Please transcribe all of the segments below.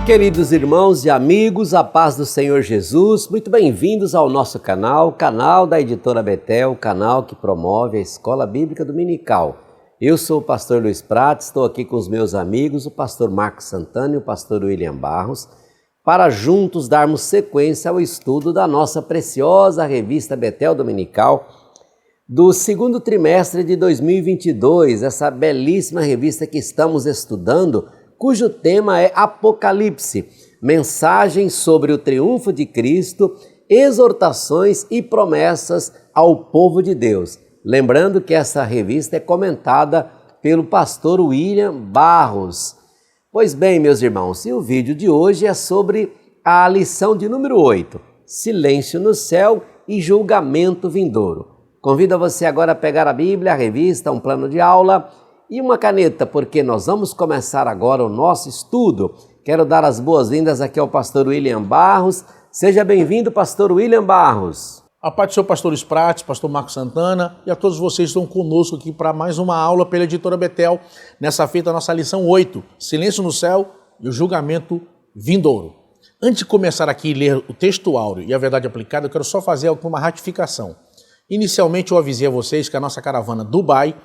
Queridos irmãos e amigos, a paz do Senhor Jesus, muito bem-vindos ao nosso canal, canal da Editora Betel, canal que promove a Escola Bíblica Dominical. Eu sou o pastor Luiz Prates, estou aqui com os meus amigos, o pastor Marcos Santana e o pastor William Barros, para juntos darmos sequência ao estudo da nossa preciosa revista Betel Dominical, do segundo trimestre de 2022, essa belíssima revista que estamos estudando, cujo tema é Apocalipse, mensagem sobre o triunfo de Cristo, exortações e promessas ao povo de Deus. Lembrando que essa revista é comentada pelo pastor William Barros. Pois bem, meus irmãos, e o vídeo de hoje é sobre a lição de número 8, Silêncio no céu e julgamento vindouro. Convido você agora a pegar a Bíblia, a revista, um plano de aula e uma caneta, porque nós vamos começar agora o nosso estudo. Quero dar as boas-vindas aqui ao pastor William Barros. Seja bem-vindo, pastor William Barros. A paz do seu pastor Luiz Prates, pastor Marcos Santana e a todos vocês que estão conosco aqui para mais uma aula pela Editora Betel, nessa feita, a nossa lição 8, Silêncio no céu e o julgamento vindouro. Antes de começar aqui a ler o texto áureo e a verdade aplicada, eu quero só fazer uma ratificação. Inicialmente eu avisei a vocês que a nossa caravana Dubai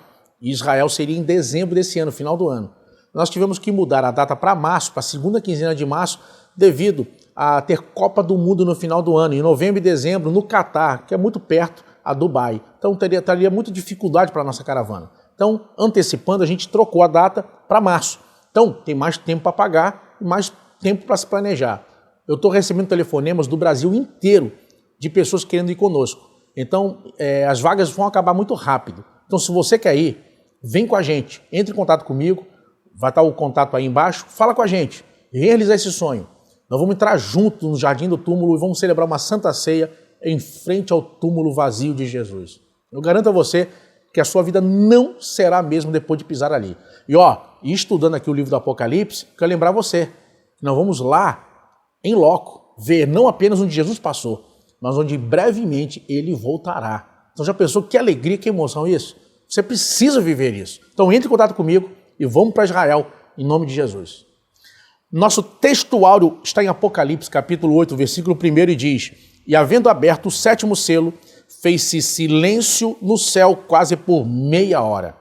e Israel seria em dezembro desse ano, final do ano. Nós tivemos que mudar a data para março, para a segunda quinzena de março, devido a ter Copa do Mundo no final do ano, em novembro e dezembro, no Catar, que é muito perto a Dubai. Então teria muita dificuldade para a nossa caravana. Então, antecipando, a gente trocou a data para março. Então, tem mais tempo para pagar e mais tempo para se planejar. Eu estou recebendo telefonemas do Brasil inteiro de pessoas querendo ir conosco. Então, as vagas vão acabar muito rápido. Então, se você quer ir, vem com a gente, entre em contato comigo, vai estar o contato aí embaixo, fala com a gente, realizar esse sonho. Nós vamos entrar juntos no Jardim do Túmulo e vamos celebrar uma Santa Ceia em frente ao túmulo vazio de Jesus. Eu garanto a você que a sua vida não será a mesma depois de pisar ali. E estudando aqui o livro do Apocalipse, quero lembrar você que nós vamos lá, em loco, ver não apenas onde Jesus passou, mas onde brevemente ele voltará. Então já pensou que alegria, que emoção isso? Você precisa viver isso. Então entre em contato comigo e vamos para Israel em nome de Jesus. Nosso texto áureo está em Apocalipse, capítulo 8, versículo 1 e diz: E havendo aberto o sétimo selo, fez-se silêncio no céu quase por meia hora.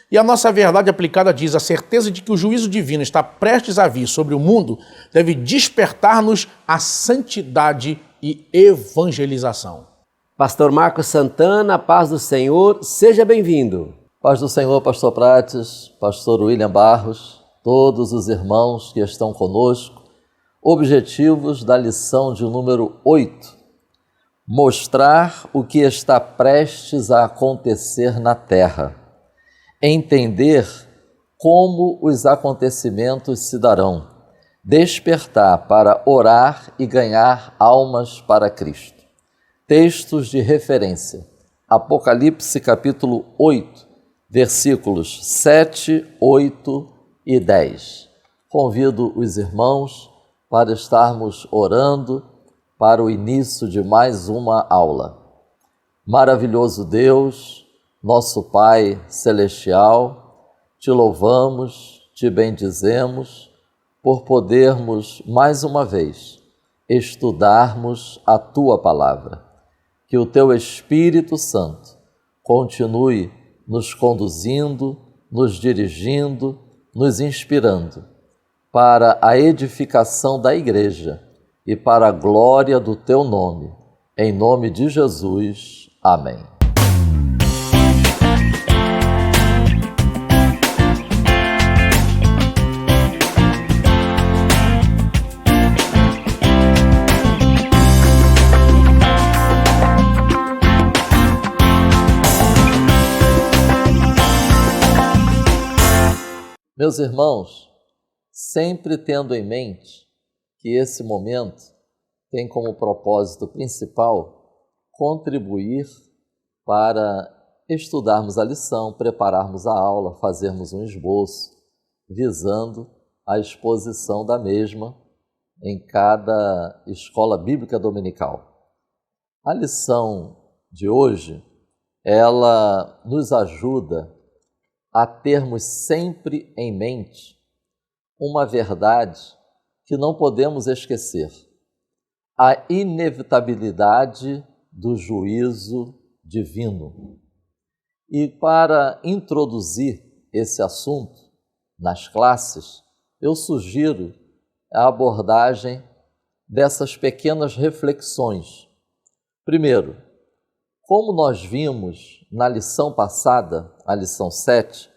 E a nossa verdade aplicada diz: a certeza de que o juízo divino está prestes a vir sobre o mundo deve despertar-nos a santidade e evangelização. Pastor Marcos Santana, paz do Senhor, seja bem-vindo. Paz do Senhor, pastor Prates, pastor William Barros, todos os irmãos que estão conosco. Objetivos da lição de número 8. Mostrar o que está prestes a acontecer na terra. Entender como os acontecimentos se darão. Despertar para orar e ganhar almas para Cristo. Textos de referência: Apocalipse capítulo 8, versículos 7, 8 e 10. Convido os irmãos para estarmos orando para o início de mais uma aula. Maravilhoso Deus, nosso Pai celestial, te louvamos, te bendizemos por podermos mais uma vez estudarmos a Tua Palavra. Que o Teu Espírito Santo continue nos conduzindo, nos dirigindo, nos inspirando para a edificação da Igreja e para a glória do Teu nome. Em nome de Jesus. Amém. Meus irmãos, sempre tendo em mente que esse momento tem como propósito principal contribuir para estudarmos a lição, prepararmos a aula, fazermos um esboço, visando a exposição da mesma em cada escola bíblica dominical. A lição de hoje, ela nos ajuda a termos sempre em mente uma verdade que não podemos esquecer: a inevitabilidade do juízo divino. E para introduzir esse assunto nas classes, eu sugiro a abordagem dessas pequenas reflexões. Primeiro, como nós vimos na lição passada, a lição 7,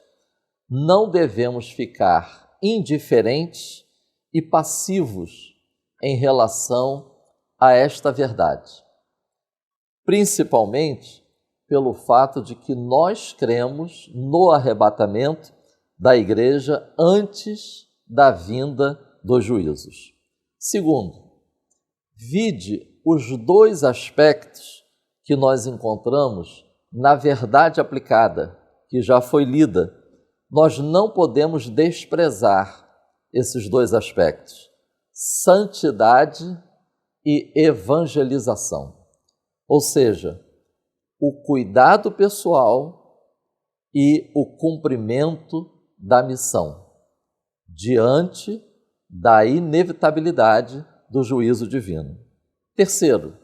não devemos ficar indiferentes e passivos em relação a esta verdade, principalmente pelo fato de que nós cremos no arrebatamento da igreja antes da vinda dos juízos. Segundo, vide os dois aspectos que nós encontramos na verdade aplicada, que já foi lida. Nós não podemos desprezar esses dois aspectos: santidade e evangelização. Ou seja, o cuidado pessoal e o cumprimento da missão, diante da inevitabilidade do juízo divino. Terceiro,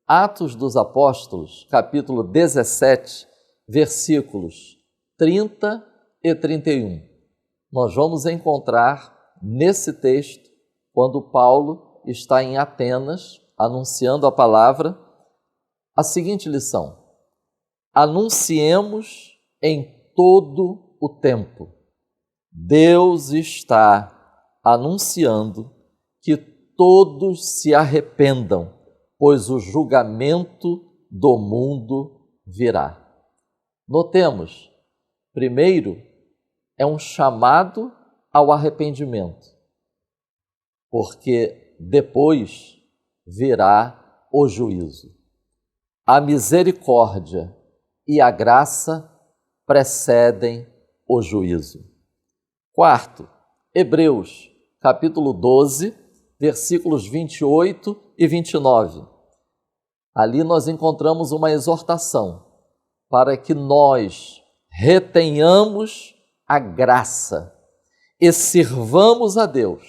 Atos dos Apóstolos, capítulo 17, versículos 30 e 31. Nós vamos encontrar nesse texto, quando Paulo está em Atenas, anunciando a palavra, a seguinte lição: anunciemos em todo o tempo. Deus está anunciando que todos se arrependam, pois o julgamento do mundo virá. Notemos, primeiro, é um chamado ao arrependimento, porque depois virá o juízo. A misericórdia e a graça precedem o juízo. Quarto, Hebreus, capítulo 12, versículos 28 e 29. Ali nós encontramos uma exortação para que nós retenhamos a graça e sirvamos a Deus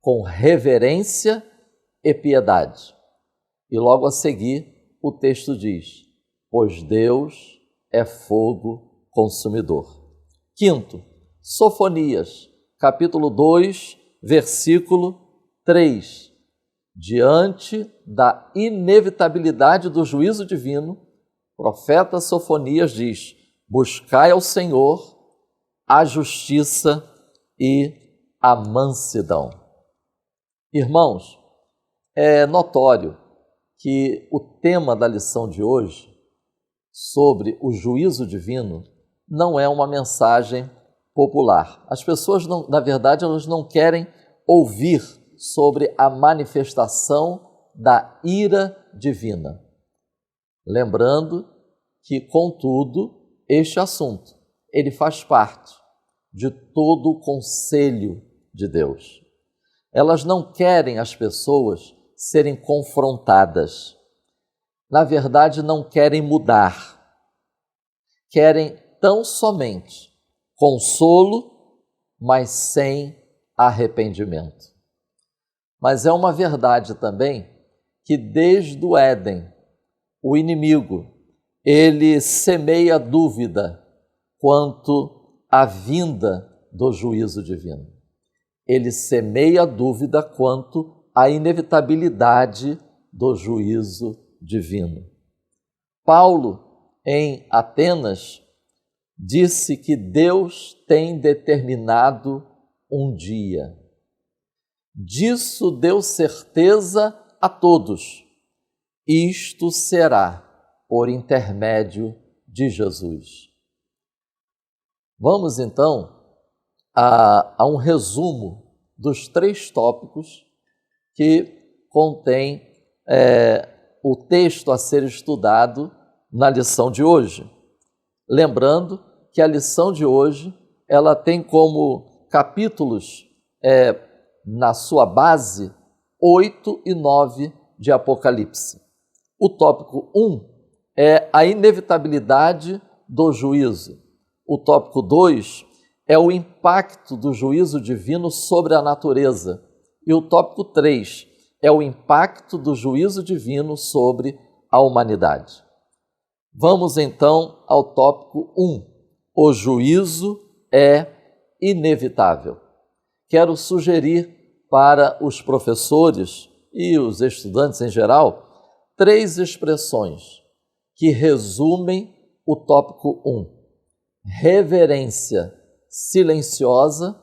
com reverência e piedade. E logo a seguir o texto diz: pois Deus é fogo consumidor. Quinto, Sofonias, capítulo 2, versículo 3. Diante da inevitabilidade do juízo divino, o profeta Sofonias diz: buscai ao Senhor a justiça e a mansidão. Irmãos, é notório que o tema da lição de hoje, sobre o juízo divino, não é uma mensagem popular. As pessoas, na verdade, elas não querem ouvir sobre a manifestação da ira divina. Lembrando que, contudo, este assunto, ele faz parte de todo o conselho de Deus. Elas não querem as pessoas serem confrontadas. Na verdade, não querem mudar. Querem tão somente consolo, mas sem arrependimento. Mas é uma verdade também que desde o Éden, o inimigo, ele semeia dúvida quanto à vinda do juízo divino. Ele semeia dúvida quanto à inevitabilidade do juízo divino. Paulo, em Atenas, disse que Deus tem determinado um dia. Disso deu certeza a todos. Isto será por intermédio de Jesus. Vamos então a um resumo dos 3 tópicos que contém o texto a ser estudado na lição de hoje. Lembrando que a lição de hoje ela tem como capítulos na sua base 8 e 9 de Apocalipse. O tópico 1 é a inevitabilidade do juízo. O tópico 2 é o impacto do juízo divino sobre a natureza. E o tópico 3 é o impacto do juízo divino sobre a humanidade. Vamos então ao tópico 1. O juízo é inevitável. Quero sugerir para os professores e os estudantes em geral 3 expressões que resumem o tópico 1. Reverência silenciosa,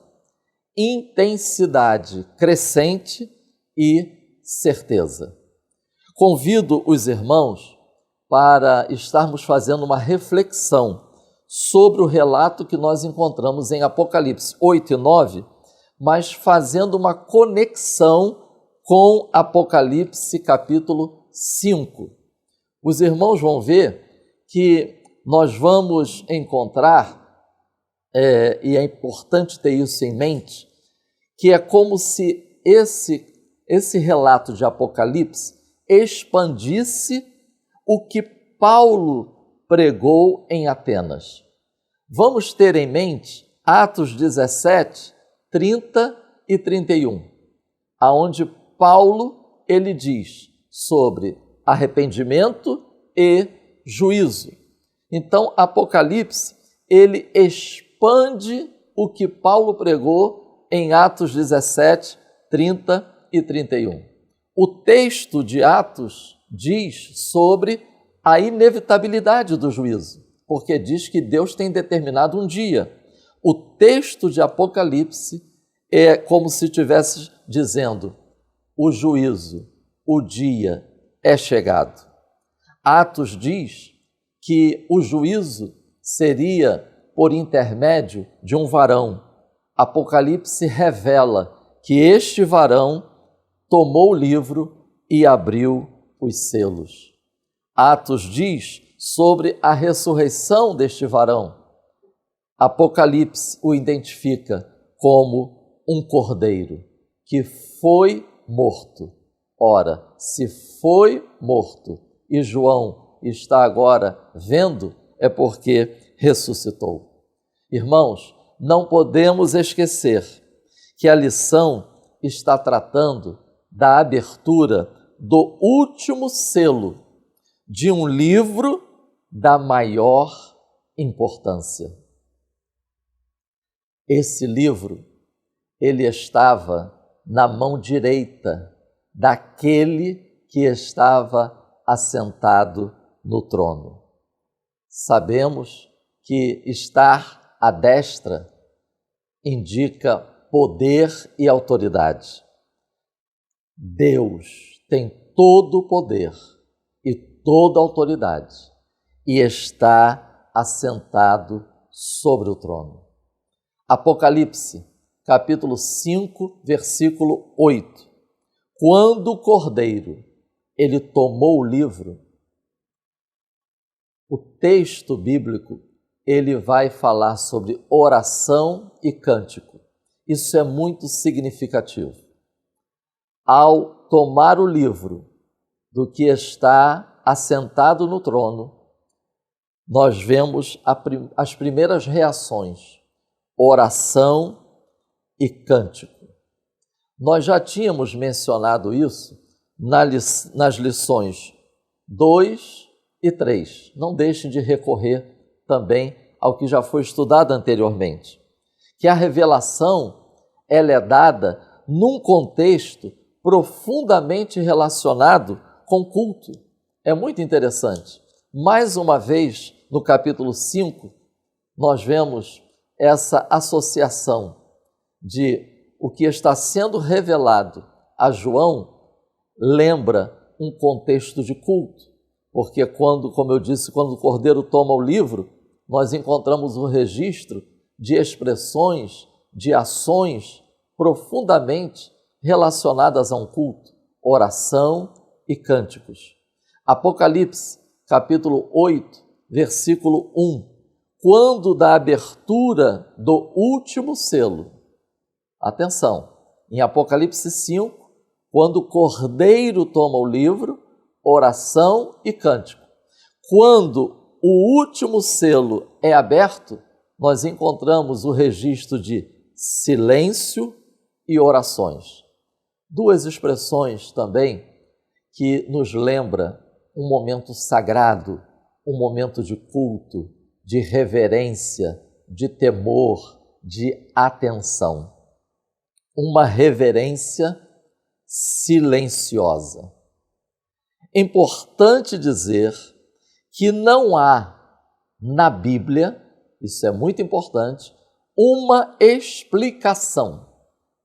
intensidade crescente e certeza. Convido os irmãos para estarmos fazendo uma reflexão sobre o relato que nós encontramos em Apocalipse 8 e 9, mas fazendo uma conexão com Apocalipse capítulo 5. Os irmãos vão ver que nós vamos encontrar, e é importante ter isso em mente, que é como se esse relato de Apocalipse expandisse o que Paulo pregou em Atenas. Vamos ter em mente Atos 17, 30 e 31, aonde Paulo ele diz sobre arrependimento e juízo. Então, Apocalipse, ele expande o que Paulo pregou em Atos 17, 30 e 31. O texto de Atos diz sobre a inevitabilidade do juízo, porque diz que Deus tem determinado um dia. O texto de Apocalipse é como se estivesse dizendo: o juízo, o dia é chegado. Atos diz que o juízo seria por intermédio de um varão. Apocalipse revela que este varão tomou o livro e abriu os selos. Atos diz sobre a ressurreição deste varão. Apocalipse o identifica como um cordeiro que foi morto. Ora, se foi morto e João está agora vendo, é porque ressuscitou. Irmãos, não podemos esquecer que a lição está tratando da abertura do último selo de um livro da maior importância. Esse livro, ele estava na mão direita daquele que estava assentado no trono. Sabemos que estar à destra indica poder e autoridade. Deus tem todo o poder e toda a autoridade e está assentado sobre o trono. Apocalipse, capítulo 5, versículo 8. Quando o Cordeiro, ele tomou o livro, o texto bíblico, ele vai falar sobre oração e cântico. Isso é muito significativo. Ao tomar o livro do que está assentado no trono, nós vemos as primeiras reações, oração e cântico. Nós já tínhamos mencionado isso nas lições 2 e 3. Não deixe de recorrer também ao que já foi estudado anteriormente, que a revelação ela é dada num contexto profundamente relacionado com culto. É muito interessante. Mais uma vez, no capítulo 5, nós vemos essa associação de o que está sendo revelado a João lembra um contexto de culto, porque como eu disse, quando o Cordeiro toma o livro, nós encontramos um registro de expressões, de ações profundamente relacionadas a um culto, oração e cânticos. Apocalipse, capítulo 8, versículo 1. Quando da abertura do último selo, atenção, em Apocalipse 5, quando o Cordeiro toma o livro, oração e cântico. Quando o último selo é aberto, nós encontramos o registro de silêncio e orações. Duas expressões também que nos lembra um momento sagrado, um momento de culto, de reverência, de temor, de atenção. Uma reverência silenciosa. É importante dizer que não há na Bíblia, isso é muito importante, uma explicação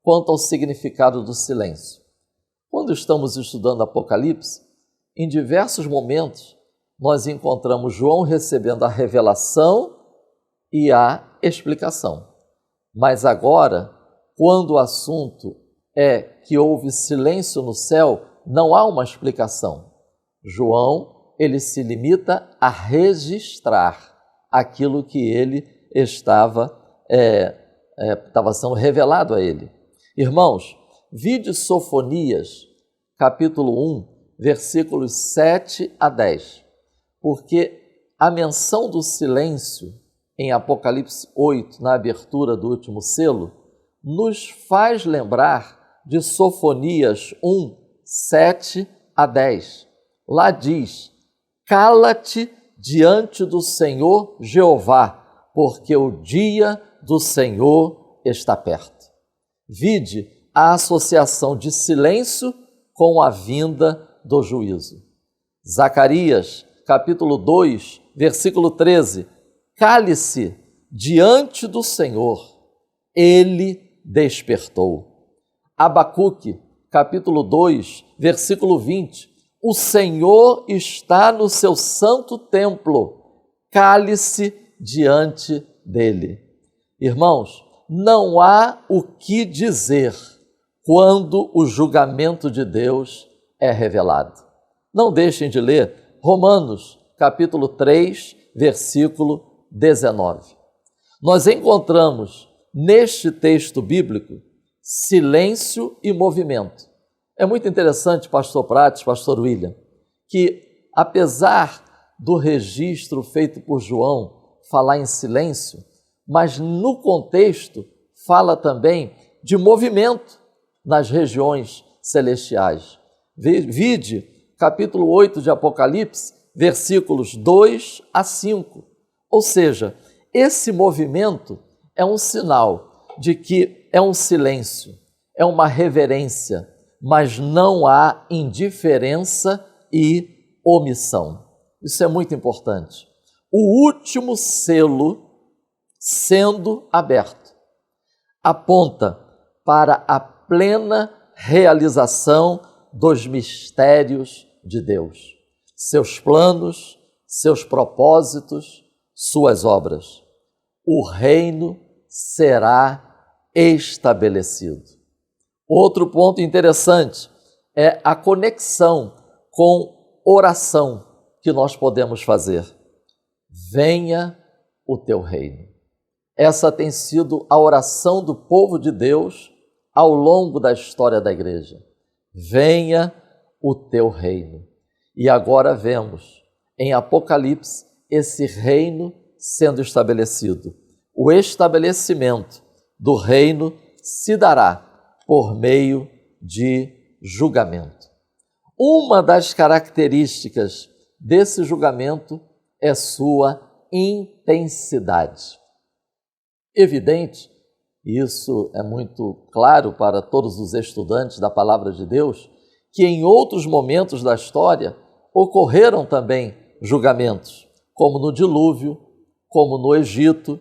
quanto ao significado do silêncio. Quando estamos estudando Apocalipse, em diversos momentos nós encontramos João recebendo a revelação e a explicação. Mas agora, quando o assunto é que houve silêncio no céu, não há uma explicação. João, ele se limita a registrar aquilo que ele estava sendo revelado a ele. Irmãos, vide Sofonias, capítulo 1, versículos 7 a 10, porque a menção do silêncio em Apocalipse 8, na abertura do último selo, nos faz lembrar de Sofonias 1, 7 a 10. Lá diz: cala-te diante do Senhor Jeová, porque o dia do Senhor está perto. Vide a associação de silêncio com a vinda do juízo. Zacarias, capítulo 2, versículo 13. Cale-se diante do Senhor, ele despertou. Abacuque, capítulo 2, versículo 20. O Senhor está no seu santo templo, cale-se diante dele. Irmãos, não há o que dizer quando o julgamento de Deus é revelado. Não deixem de ler Romanos, capítulo 3, versículo 19. Nós encontramos neste texto bíblico silêncio e movimento. É muito interessante, pastor Prates, pastor William, que apesar do registro feito por João falar em silêncio, mas no contexto fala também de movimento nas regiões celestiais. Vide capítulo 8 de Apocalipse, versículos 2 a 5. Ou seja, esse movimento é um sinal de que é um silêncio, é uma reverência, mas não há indiferença e omissão. Isso é muito importante. O último selo sendo aberto aponta para a plena realização dos mistérios de Deus, seus planos, seus propósitos, suas obras. O reino será estabelecido. Outro ponto interessante é a conexão com oração que nós podemos fazer. Venha o teu reino. Essa tem sido a oração do povo de Deus ao longo da história da igreja. Venha o teu reino. E agora vemos em Apocalipse esse reino sendo estabelecido. O estabelecimento do reino se dará por meio de julgamento. Uma das características desse julgamento é sua intensidade. Evidente, isso é muito claro para todos os estudantes da Palavra de Deus, que em outros momentos da história ocorreram também julgamentos, como no dilúvio, como no Egito.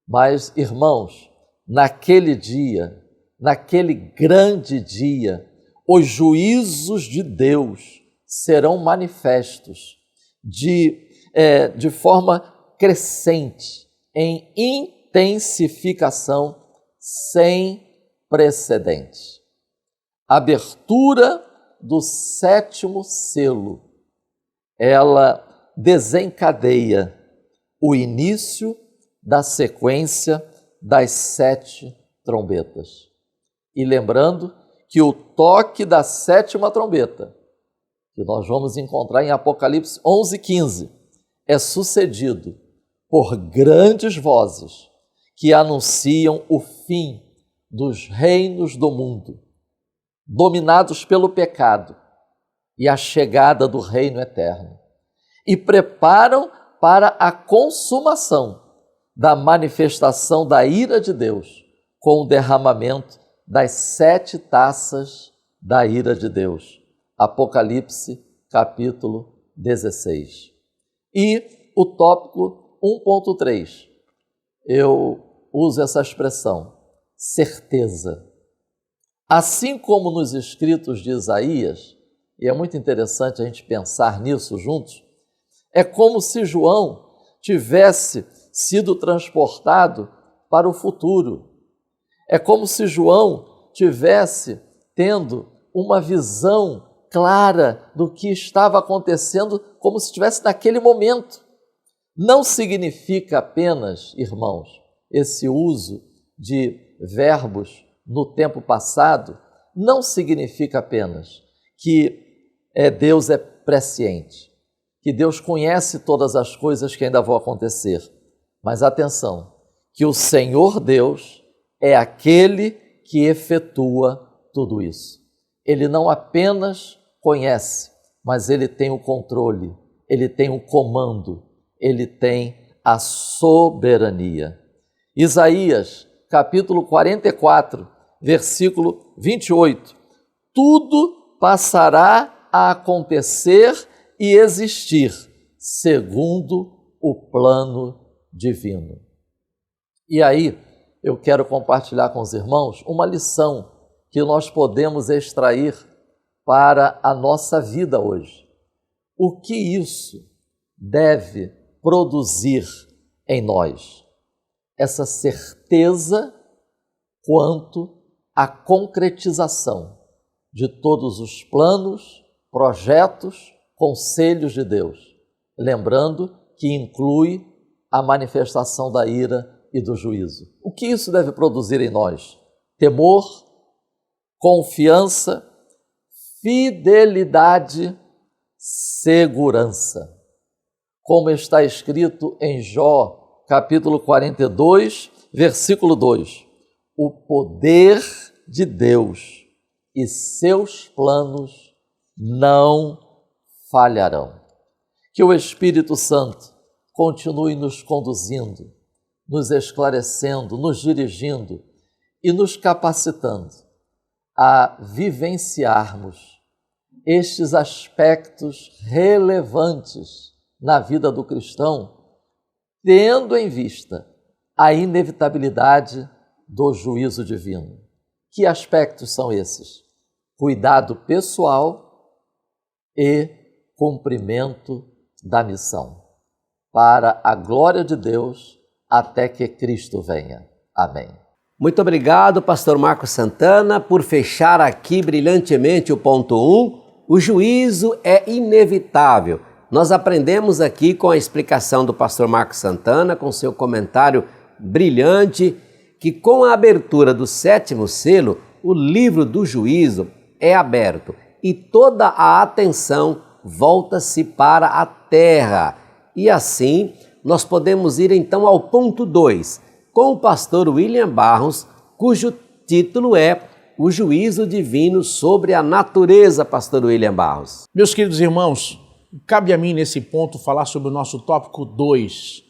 Mas, irmãos, naquele dia, naquele grande dia, os juízos de Deus serão manifestos de forma crescente, em intensificação sem precedentes. Abertura do sétimo selo, ela desencadeia o início da sequência das 7 trombetas. E lembrando que o toque da 7ª trombeta, que nós vamos encontrar em Apocalipse 11:15, é sucedido por grandes vozes que anunciam o fim dos reinos do mundo. dominados pelo pecado e a chegada do reino eterno, e preparam para a consumação da manifestação da ira de Deus, com o derramamento das 7 taças da ira de Deus. Apocalipse, capítulo 16. E o tópico 1.3, eu uso essa expressão, certeza. Assim como nos escritos de Isaías, e é muito interessante a gente pensar nisso juntos, é como se João tivesse sido transportado para o futuro. É como se João tivesse tendo uma visão clara do que estava acontecendo, como se estivesse naquele momento. Não significa apenas, irmãos, esse uso de verbos no tempo passado, não significa apenas que Deus é presciente, que Deus conhece todas as coisas que ainda vão acontecer. Mas atenção, que o Senhor Deus é aquele que efetua tudo isso. Ele não apenas conhece, mas ele tem o controle, ele tem o comando, ele tem a soberania. Isaías, capítulo 44, versículo 28. Tudo passará a acontecer e existir segundo o plano divino. E aí, eu quero compartilhar com os irmãos uma lição que nós podemos extrair para a nossa vida hoje. O que isso deve produzir em nós? Essa certeza quanto à concretização de todos os planos, projetos, conselhos de Deus. Lembrando que inclui a manifestação da ira e do juízo. O que isso deve produzir em nós? Temor, confiança, fidelidade, segurança. Como está escrito em Jó, capítulo 42, versículo 2. O poder de Deus e seus planos não falharão. Que o Espírito Santo continue nos conduzindo, nos esclarecendo, nos dirigindo e nos capacitando a vivenciarmos estes aspectos relevantes na vida do cristão, tendo em vista a inevitabilidade do juízo divino. Que aspectos são esses? Cuidado pessoal e cumprimento da missão, para a glória de Deus, até que Cristo venha. Amém. Muito obrigado, pastor Marcos Santana, por fechar aqui brilhantemente o ponto 1. O juízo é inevitável. Nós aprendemos aqui com a explicação do pastor Marcos Santana, com seu comentário brilhante, que com a abertura do 7º selo, o livro do juízo é aberto e toda a atenção volta-se para a terra. E assim, nós podemos ir então ao ponto 2, com o pastor William Barros, cujo título é O Juízo Divino sobre a Natureza, pastor William Barros. Meus queridos irmãos, cabe a mim nesse ponto falar sobre o nosso tópico 2,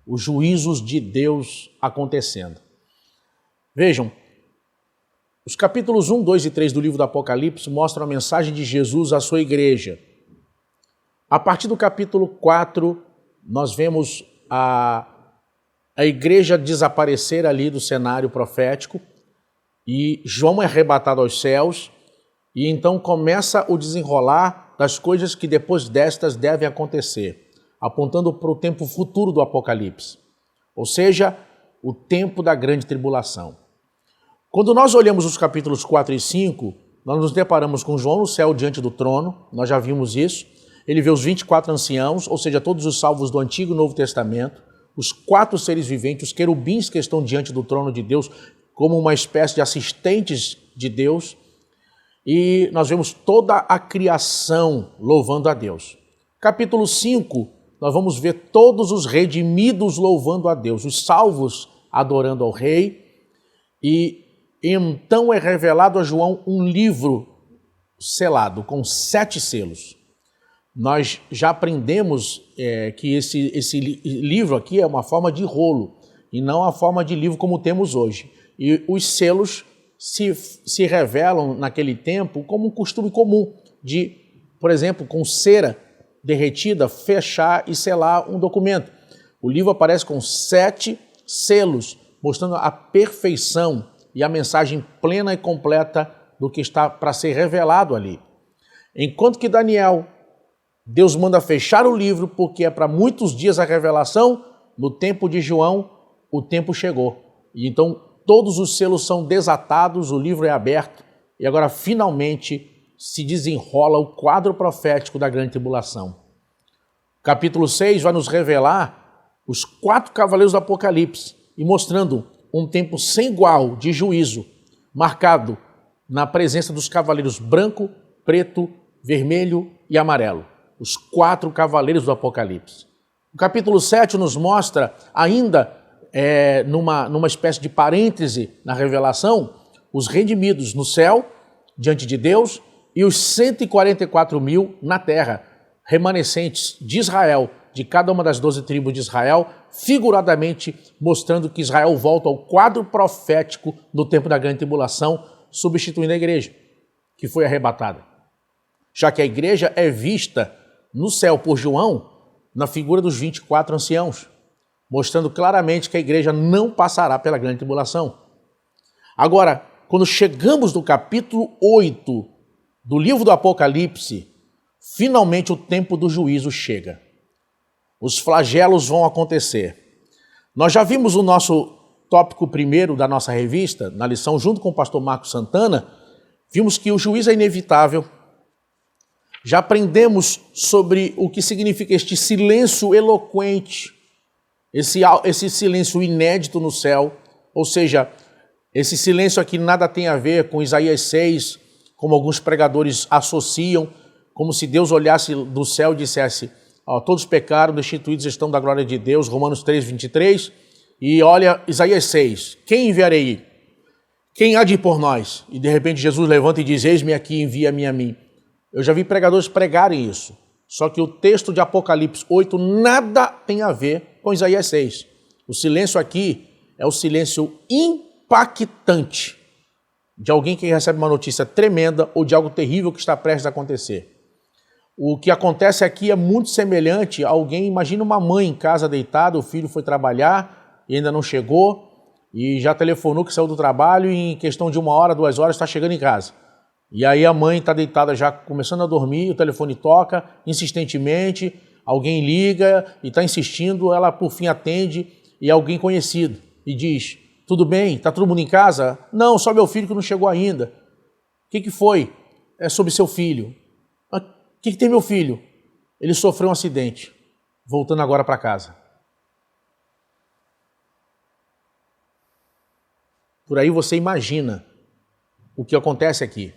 os juízos de Deus acontecendo. Vejam, os capítulos 1, 2 e 3 do livro do Apocalipse mostram a mensagem de Jesus à sua igreja. A partir do capítulo 4, nós vemos a igreja desaparecer ali do cenário profético e João é arrebatado aos céus e então começa o desenrolar das coisas que depois destas devem acontecer, apontando para o tempo futuro do Apocalipse, ou seja, o tempo da grande tribulação. Quando nós olhamos os capítulos 4 e 5, nós nos deparamos com João no céu diante do trono, nós já vimos isso. Ele vê os 24 anciãos, ou seja, todos os salvos do Antigo e Novo Testamento, os 4 seres viventes, os querubins que estão diante do trono de Deus, como uma espécie de assistentes de Deus, e nós vemos toda a criação louvando a Deus. Capítulo 5, nós vamos ver todos os redimidos louvando a Deus, os salvos adorando ao Rei, e Então é revelado a João um livro selado com 7 selos. Nós já aprendemos que esse livro aqui é uma forma de rolo e não a forma de livro como temos hoje. E os selos se revelam naquele tempo como um costume comum de, por exemplo, com cera derretida, fechar e selar um documento. O livro aparece com 7 selos, mostrando a perfeição e a mensagem plena e completa do que está para ser revelado ali. Enquanto que Daniel, Deus manda fechar o livro porque é para muitos dias a revelação, no tempo de João, o tempo chegou. E então todos os selos são desatados, o livro é aberto e agora finalmente se desenrola o quadro profético da grande tribulação. O capítulo 6 vai nos revelar os 4 cavaleiros do Apocalipse e mostrando um tempo sem igual de juízo, marcado na presença dos cavaleiros branco, preto, vermelho e amarelo. Os 4 cavaleiros do Apocalipse. O capítulo 7 nos mostra ainda, numa espécie de parêntese na revelação, os redimidos no céu, diante de Deus, e os 144 mil na terra, remanescentes de Israel, de cada uma das 12 tribos de Israel, figuradamente mostrando que Israel volta ao quadro profético do tempo da grande tribulação, substituindo a igreja, que foi arrebatada. Já que a igreja é vista no céu por João na figura dos 24 anciãos, mostrando claramente que a igreja não passará pela grande tribulação. Agora, quando chegamos no capítulo 8 do livro do Apocalipse, finalmente o tempo do juízo chega. Os flagelos vão acontecer. Nós já vimos o nosso tópico primeiro da nossa revista, na lição junto com o pastor Marcos Santana, vimos que o juízo é inevitável. Já aprendemos sobre o que significa este silêncio eloquente, esse silêncio inédito no céu, ou seja, esse silêncio aqui nada tem a ver com Isaías 6, como alguns pregadores associam, como se Deus olhasse do céu e dissesse: todos pecaram, destituídos estão da glória de Deus, Romanos 3, 23, e olha Isaías 6, quem enviarei? Quem há de ir por nós? E de repente Jesus levanta e diz: eis-me aqui, envia-me a mim. Eu já vi pregadores pregarem isso, só que o texto de Apocalipse 8 nada tem a ver com Isaías 6. O silêncio aqui é o silêncio impactante de alguém que recebe uma notícia tremenda ou de algo terrível que está prestes a acontecer. O que acontece aqui é muito semelhante a alguém, imagina uma mãe em casa deitada, o filho foi trabalhar e ainda não chegou, e já telefonou que saiu do trabalho e em questão de 1 hora, 2 horas está chegando em casa. E aí a mãe está deitada já começando a dormir, o telefone toca insistentemente, alguém liga e está insistindo, ela por fim atende e é alguém conhecido e diz: tudo bem, está todo mundo em casa? Não, só meu filho que não chegou ainda. O que foi? É sobre seu filho. O que tem meu filho? Ele sofreu um acidente, voltando agora para casa. Por aí você imagina o que acontece aqui.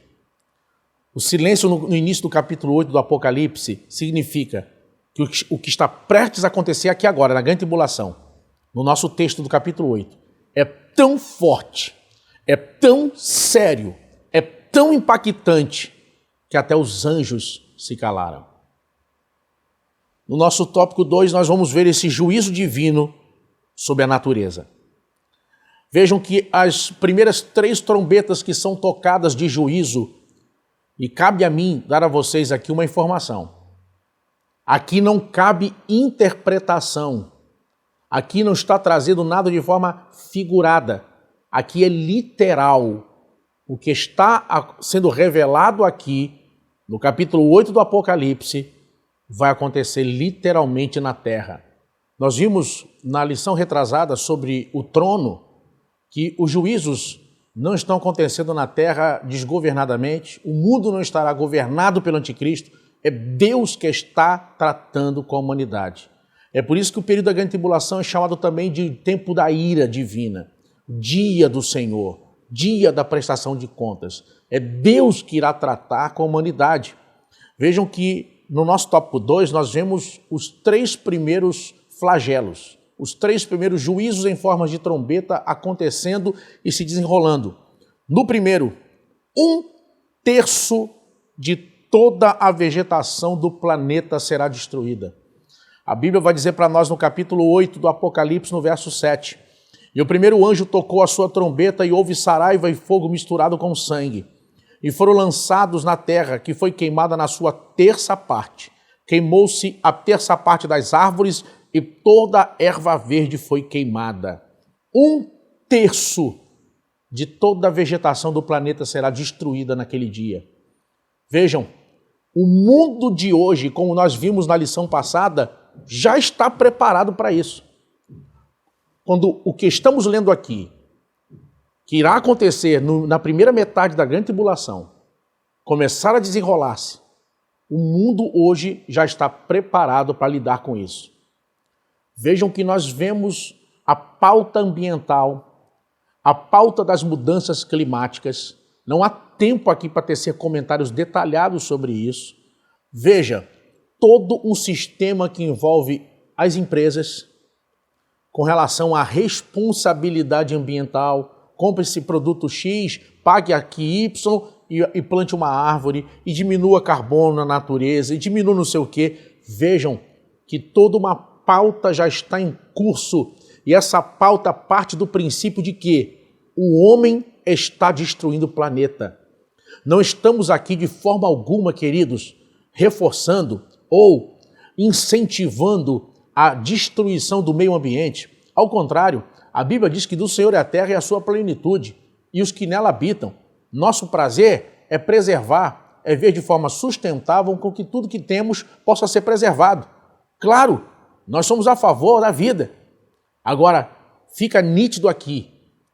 O silêncio no início do capítulo 8 do Apocalipse significa que o que está prestes a acontecer aqui agora, na grande tribulação, no nosso texto do capítulo 8, é tão forte, é tão sério, é tão impactante, que até os anjos se calaram. No nosso tópico 2, nós vamos ver esse juízo divino sobre a natureza. Vejam que as primeiras 3 trombetas que são tocadas de juízo, e cabe a mim dar a vocês aqui uma informação. Aqui não cabe interpretação. Aqui não está trazendo nada de forma figurada. Aqui é literal. O que está sendo revelado aqui, no capítulo 8 do Apocalipse, vai acontecer literalmente na terra. Nós vimos na lição retrasada sobre o trono que os juízos não estão acontecendo na terra desgovernadamente, o mundo não estará governado pelo anticristo, é Deus que está tratando com a humanidade. É por isso que o período da grande tribulação é chamado também de tempo da ira divina, dia do Senhor, dia da prestação de contas. É Deus que irá tratar com a humanidade. Vejam que no nosso tópico 2 nós vemos os 3 primeiros flagelos, os 3 primeiros juízos em forma de trombeta acontecendo e se desenrolando. No primeiro, 1/3 de toda a vegetação do planeta será destruída. A Bíblia vai dizer para nós no capítulo 8 do Apocalipse, no verso 7. E o primeiro anjo tocou a sua trombeta e houve saraiva e fogo misturado com sangue. E foram lançados na terra, que foi queimada na sua terça parte. Queimou-se a terça parte das árvores e toda a erva verde foi queimada. 1/3 de toda a vegetação do planeta será destruída naquele dia. Vejam, o mundo de hoje, como nós vimos na lição passada, já está preparado para isso. Quando o que estamos lendo aqui, que irá acontecer na primeira metade da grande tribulação, começar a desenrolar-se, o mundo hoje já está preparado para lidar com isso. Vejam que nós vemos a pauta ambiental, a pauta das mudanças climáticas. Não há tempo aqui para tecer comentários detalhados sobre isso. Veja, todo um sistema que envolve as empresas com relação à responsabilidade ambiental. Compre esse produto X, pague aqui Y e plante uma árvore e diminua carbono na natureza e diminua não sei o quê. Vejam que toda uma pauta já está em curso e essa pauta parte do princípio de que o homem está destruindo o planeta. Não estamos aqui de forma alguma, queridos, reforçando ou incentivando a destruição do meio ambiente. Ao contrário, a Bíblia diz que do Senhor é a terra e a sua plenitude, e os que nela habitam. Nosso prazer é preservar, é ver de forma sustentável com que tudo que temos possa ser preservado. Claro, nós somos a favor da vida. Agora, fica nítido aqui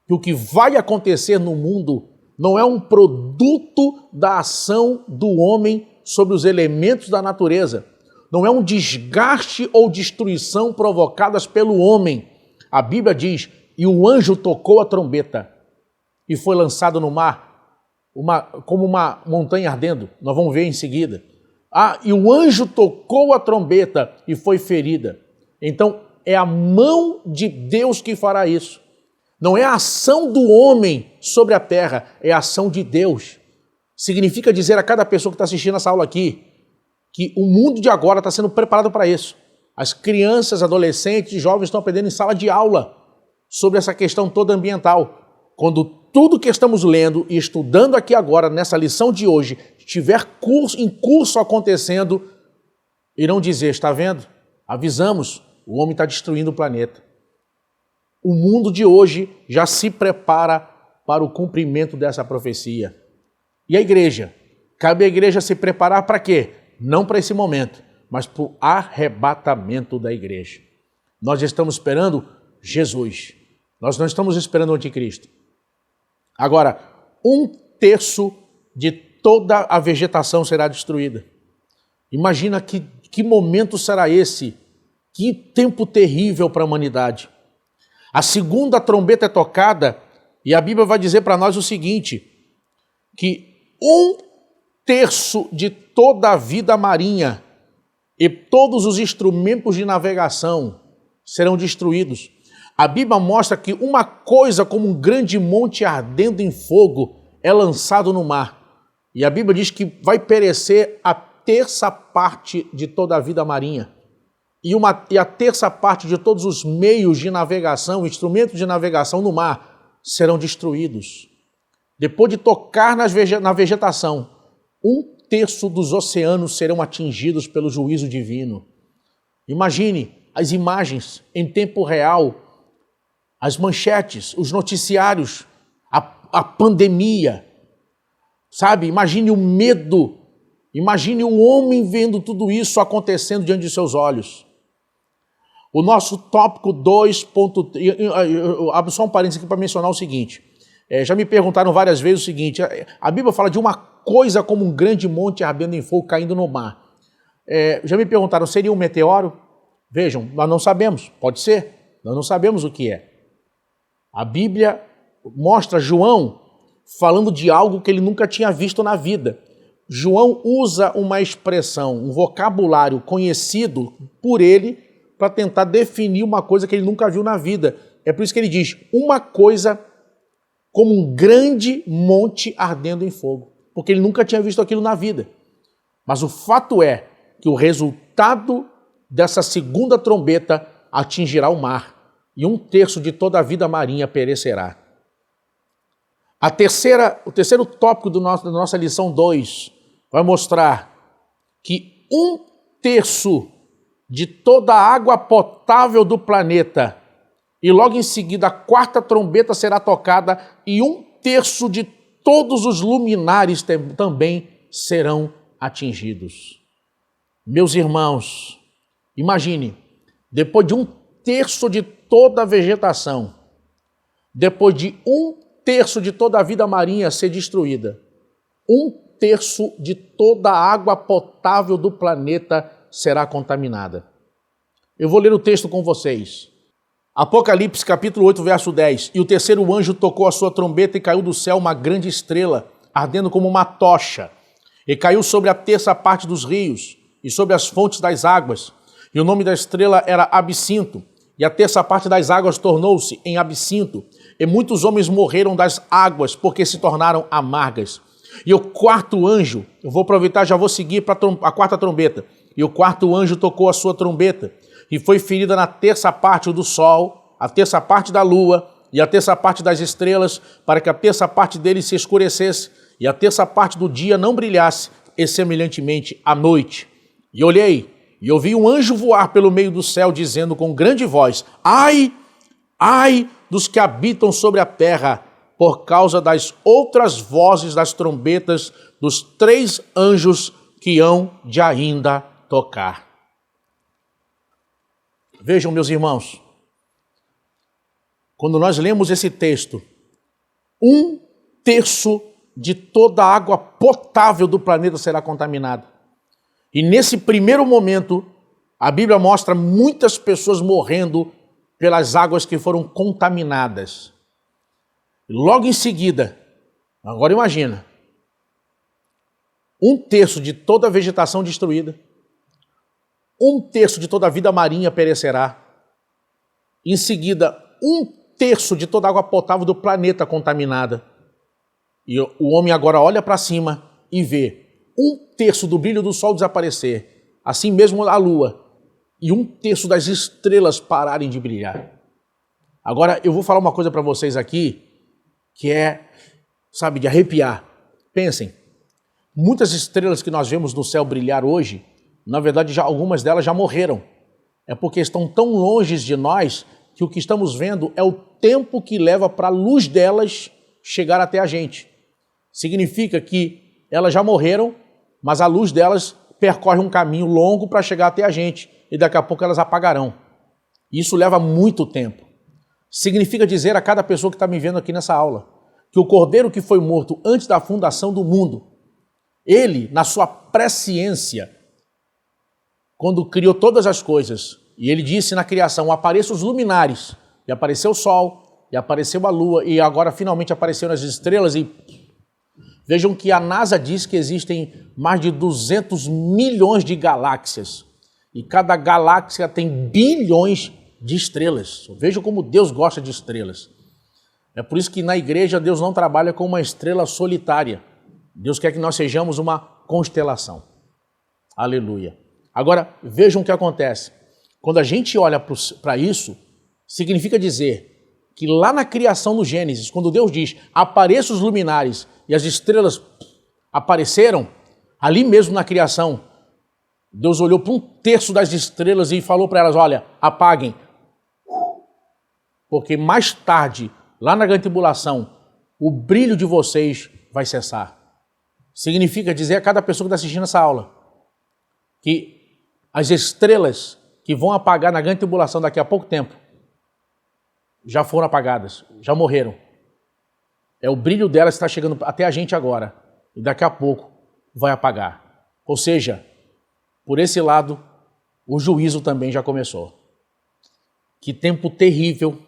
que o que vai acontecer no mundo não é um produto da ação do homem sobre os elementos da natureza. Não é um desgaste ou destruição provocadas pelo homem. A Bíblia diz, e o anjo tocou a trombeta e foi lançado no mar, como uma montanha ardendo. Nós vamos ver em seguida. E o anjo tocou a trombeta e foi ferida. Então, é a mão de Deus que fará isso. Não é a ação do homem sobre a terra, é a ação de Deus. Significa dizer a cada pessoa que está assistindo essa aula aqui, que o mundo de agora está sendo preparado para isso. As crianças, adolescentes e jovens estão aprendendo em sala de aula sobre essa questão toda ambiental. Quando tudo que estamos lendo e estudando aqui agora, nessa lição de hoje, estiver em curso acontecendo, irão dizer, está vendo? Avisamos, o homem está destruindo o planeta. O mundo de hoje já se prepara para o cumprimento dessa profecia. E a igreja? Cabe à igreja se preparar para quê? Não para esse momento, mas para o arrebatamento da igreja. Nós estamos esperando Jesus. Nós não estamos esperando o anticristo. Agora, 1/3 de toda a vegetação será destruída. Imagina que momento será esse? Que tempo terrível para a humanidade. A segunda trombeta é tocada e a Bíblia vai dizer para nós o seguinte, que 1/3 de toda a vida marinha e todos os instrumentos de navegação serão destruídos. A Bíblia mostra que uma coisa como um grande monte ardendo em fogo é lançado no mar. E a Bíblia diz que vai perecer a terça parte de toda a vida marinha. E a terça parte de todos os meios de navegação, instrumentos de navegação no mar, serão destruídos. Depois de tocar na vegetação, 1/3 dos oceanos serão atingidos pelo juízo divino. Imagine as imagens em tempo real, as manchetes, os noticiários, a pandemia, sabe? Imagine o medo, imagine o homem vendo tudo isso acontecendo diante de seus olhos. O nosso tópico 2.3, abro só um parênteses aqui para mencionar o seguinte, já me perguntaram várias vezes o seguinte, a Bíblia fala de uma coisa como um grande monte ardendo em fogo caindo no mar. Já me perguntaram, seria um meteoro? Vejam, nós não sabemos, pode ser, nós não sabemos o que é. A Bíblia mostra João falando de algo que ele nunca tinha visto na vida. João usa uma expressão, um vocabulário conhecido por ele para tentar definir uma coisa que ele nunca viu na vida. É por isso que ele diz, uma coisa como um grande monte ardendo em fogo, porque ele nunca tinha visto aquilo na vida. Mas o fato é que o resultado dessa segunda trombeta atingirá o mar, e 1/3 de toda a vida marinha perecerá. O terceiro tópico da nossa lição 2 vai mostrar que 1/3 de toda a água potável do planeta, e logo em seguida a quarta trombeta será tocada, e 1/3 de todos os luminares também serão atingidos. Meus irmãos, imagine, depois de 1/3 de toda a vegetação, depois de 1/3 de toda a vida marinha ser destruída, 1/3 de toda a água potável do planeta será contaminada. Eu vou ler o texto com vocês. Apocalipse capítulo 8, verso 10. E o terceiro anjo tocou a sua trombeta e caiu do céu uma grande estrela, ardendo como uma tocha, e caiu sobre a terça parte dos rios e sobre as fontes das águas. E o nome da estrela era Absinto, e a terça parte das águas tornou-se em absinto, e muitos homens morreram das águas, porque se tornaram amargas. E o quarto anjo, eu vou aproveitar, já vou seguir para a quarta trombeta. E o quarto anjo tocou a sua trombeta, e foi ferida na terça parte do sol, a terça parte da lua, e a terça parte das estrelas, para que a terça parte deles se escurecesse, e a terça parte do dia não brilhasse, e semelhantemente à noite. E olhei, e ouvi um anjo voar pelo meio do céu, dizendo com grande voz: ai, ai dos que habitam sobre a terra, por causa das outras vozes das trombetas dos 3 anjos que hão de ainda tocar. Vejam, meus irmãos, quando nós lemos esse texto, 1/3 de toda a água potável do planeta será contaminada. E nesse primeiro momento, a Bíblia mostra muitas pessoas morrendo pelas águas que foram contaminadas. Logo em seguida, agora imagina, 1/3 de toda a vegetação destruída, 1/3 de toda a vida marinha perecerá. Em seguida, 1/3 de toda a água potável do planeta contaminada. E o homem agora olha para cima e vê 1/3 do brilho do sol desaparecer, assim mesmo a lua, e 1/3 das estrelas pararem de brilhar. Agora eu vou falar uma coisa para vocês aqui, que é, sabe, de arrepiar. Pensem, muitas estrelas que nós vemos no céu brilhar hoje, na verdade algumas delas já morreram. É porque estão tão longe de nós que o que estamos vendo é o tempo que leva para a luz delas chegar até a gente. Significa que elas já morreram, mas a luz delas percorre um caminho longo para chegar até a gente, e daqui a pouco elas apagarão. Isso leva muito tempo. Significa dizer a cada pessoa que está me vendo aqui nessa aula, que o Cordeiro que foi morto antes da fundação do mundo, ele, na sua presciência, quando criou todas as coisas, e ele disse na criação: apareçam os luminares, e apareceu o sol, e apareceu a lua, e agora finalmente apareceram as estrelas, e vejam que a NASA diz que existem mais de 200 milhões de galáxias, e cada galáxia tem bilhões de estrelas. Vejam como Deus gosta de estrelas. É por isso que na igreja Deus não trabalha com uma estrela solitária. Deus quer que nós sejamos uma constelação. Aleluia. Agora, vejam o que acontece. Quando a gente olha para isso, significa dizer que lá na criação do Gênesis, quando Deus diz: apareçam os luminares, e as estrelas apareceram, ali mesmo na criação, Deus olhou para 1/3 das estrelas e falou para elas: olha, apaguem, porque mais tarde, lá na grande tribulação, o brilho de vocês vai cessar. Significa dizer a cada pessoa que está assistindo essa aula que as estrelas que vão apagar na grande tribulação daqui a pouco tempo já foram apagadas, já morreram. É o brilho delas que está chegando até a gente agora, e daqui a pouco vai apagar. Ou seja, por esse lado, o juízo também já começou. Que tempo terrível,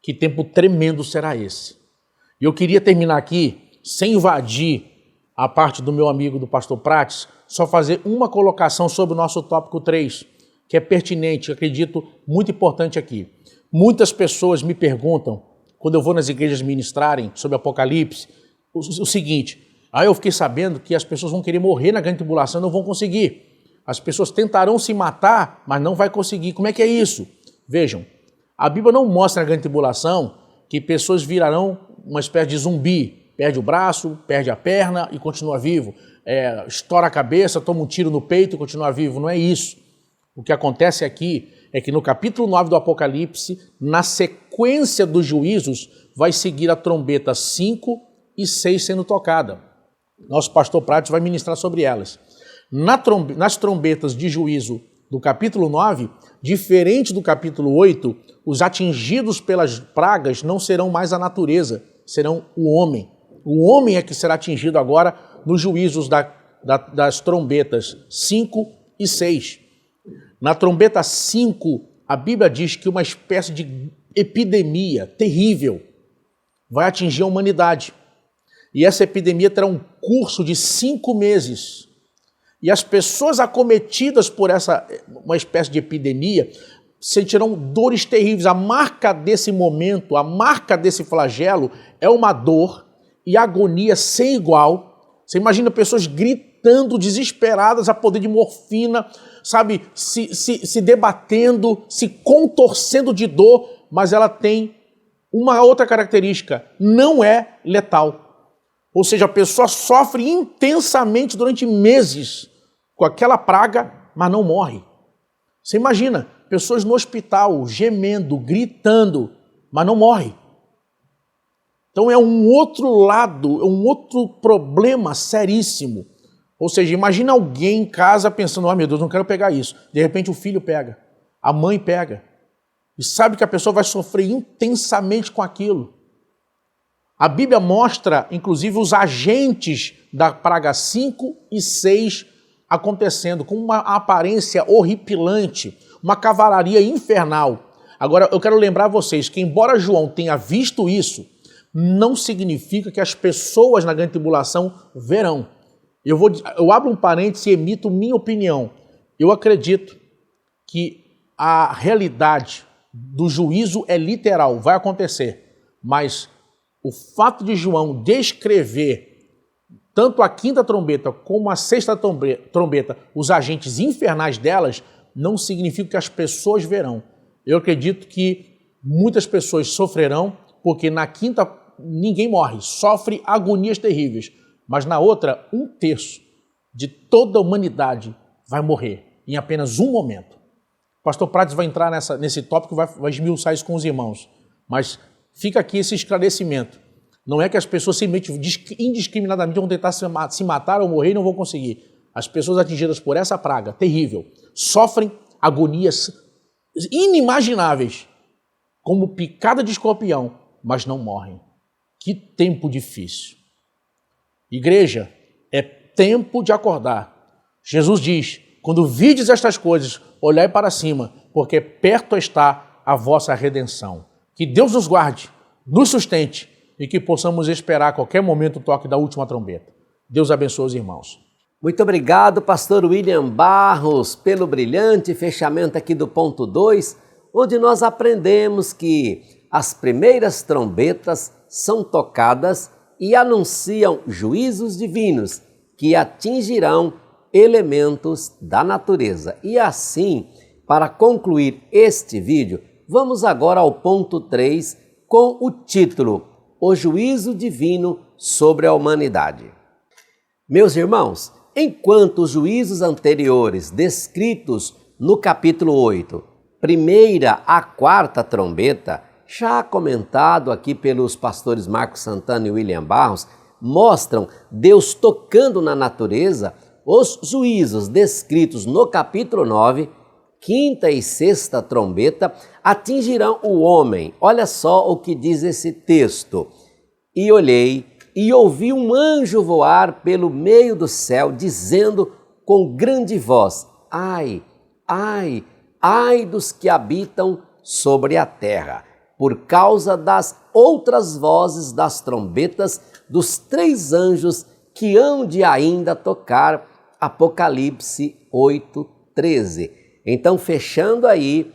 que tempo tremendo será esse. E eu queria terminar aqui, sem invadir a parte do meu amigo do pastor Prates, só fazer uma colocação sobre o nosso tópico 3, que é pertinente, acredito, muito importante aqui. Muitas pessoas me perguntam, quando eu vou nas igrejas ministrarem sobre Apocalipse, o seguinte, aí eu fiquei sabendo que as pessoas vão querer morrer na grande tribulação e não vão conseguir. As pessoas tentarão se matar, mas não vai conseguir. Como é que é isso? Vejam, a Bíblia não mostra na grande tribulação que pessoas virarão uma espécie de zumbi, perde o braço, perde a perna e continua vivo, estoura a cabeça, toma um tiro no peito e continua vivo. Não é isso. O que acontece aqui é que no capítulo 9 do Apocalipse, na sequência dos juízos, vai seguir a trombeta 5 e 6 sendo tocada. Nosso pastor Prates vai ministrar sobre elas. Nas trombetas de juízo do capítulo 9, diferente do capítulo 8, os atingidos pelas pragas não serão mais a natureza, serão o homem. O homem é que será atingido agora nos juízos das trombetas 5 e 6. Na trombeta 5, a Bíblia diz que uma espécie de epidemia terrível vai atingir a humanidade. E essa epidemia terá um curso de 5 meses. E as pessoas acometidas por uma espécie de epidemia sentirão dores terríveis. A marca desse momento, a marca desse flagelo é uma dor e agonia sem igual. Você imagina pessoas gritando, desesperadas a poder de morfina, sabe, se debatendo, se contorcendo de dor, mas ela tem uma outra característica, não é letal. Ou seja, a pessoa sofre intensamente durante meses com aquela praga, mas não morre. Você imagina, pessoas no hospital gemendo, gritando, mas não morre. Então é um outro lado, é um outro problema seríssimo. Ou seja, imagina alguém em casa pensando, meu Deus, não quero pegar isso. De repente o filho pega, a mãe pega. E sabe que a pessoa vai sofrer intensamente com aquilo. A Bíblia mostra, inclusive, os agentes da praga 5 e 6 acontecendo, com uma aparência horripilante, uma cavalaria infernal. Agora, eu quero lembrar vocês que, embora João tenha visto isso, não significa que as pessoas na grande tribulação verão. Eu abro um parênteses e emito minha opinião. Eu acredito que a realidade do juízo é literal, vai acontecer, mas o fato de João descrever tanto a quinta trombeta como a sexta trombeta, os agentes infernais delas, não significa que as pessoas verão. Eu acredito que muitas pessoas sofrerão, porque na quinta ninguém morre, sofre agonias terríveis, mas na outra, 1/3 de toda a humanidade vai morrer em apenas um momento. O pastor Prates vai entrar nesse tópico e vai esmiuçar isso com os irmãos, mas fica aqui esse esclarecimento. Não é que as pessoas simplesmente indiscriminadamente vão tentar se matar ou morrer e não vão conseguir. As pessoas atingidas por essa praga terrível sofrem agonias inimagináveis, como picada de escorpião, mas não morrem. Que tempo difícil. Igreja, é tempo de acordar. Jesus diz, quando vides estas coisas, olhai para cima, porque perto está a vossa redenção. Que Deus nos guarde, nos sustente, e que possamos esperar a qualquer momento o toque da última trombeta. Deus abençoe os irmãos. Muito obrigado, pastor William Barros, pelo brilhante fechamento aqui do ponto 2, onde nós aprendemos que as primeiras trombetas são tocadas e anunciam juízos divinos que atingirão elementos da natureza. E assim, para concluir este vídeo, vamos agora ao ponto 3 com o título O Juízo Divino sobre a Humanidade. Meus irmãos, enquanto os juízos anteriores descritos no capítulo 8, primeira a quarta trombeta, já comentado aqui pelos pastores Marcos Santana e William Barros, mostram Deus tocando na natureza, os juízos descritos no capítulo 9, quinta e sexta trombeta, atingirão o homem. Olha só o que diz esse texto. E olhei e ouvi um anjo voar pelo meio do céu, dizendo com grande voz, ai, ai, ai dos que habitam sobre a terra, por causa das outras vozes das trombetas dos 3 anjos que hão de ainda tocar. Apocalipse 8:13. Então, fechando aí